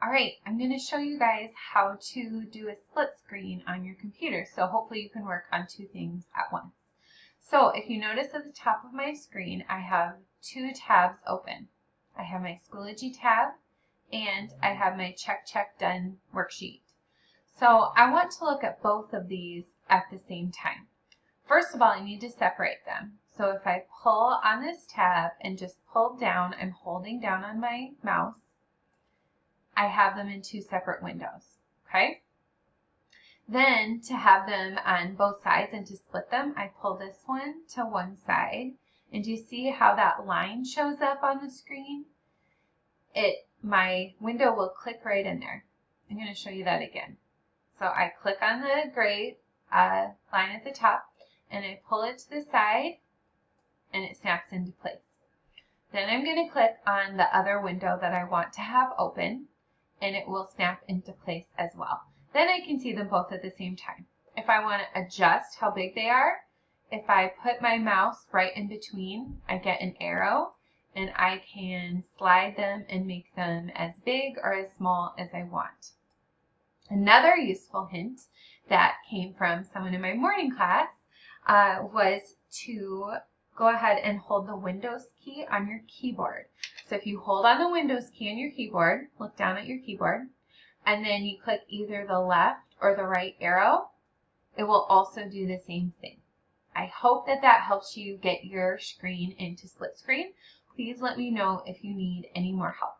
All right, I'm going to show you guys how to do a split screen on your computer. So hopefully you can work on two things at once. So if you notice at the top of my screen, I have two tabs open. I have my Schoology tab and I have my Check Done worksheet. So I want to look at both of these at the same time. First of all, I need to separate them. So if I pull on this tab and just pull down, I'm holding down on my mouse, I have them in two separate windows, okay? Then to have them on both sides and to split them, I pull this one to one side. And do you see how that line shows up on the screen? My window will click right in there. I'm going to show you that again. So I click on the gray line at the top and I pull it to the side and it snaps into place. Then I'm going to click on the other window that I want to have open and it will snap into place as well. Then I can see them both at the same time. If I want to adjust how big they are, if I put my mouse right in between, I get an arrow and I can slide them and make them as big or as small as I want. Another useful hint that came from someone in my morning class was to go ahead and hold the Windows key on your keyboard. So if you hold on the Windows key on your keyboard, look down at your keyboard, and then you click either the left or the right arrow, it will also do the same thing. I hope that that helps you get your screen into split screen. Please let me know if you need any more help.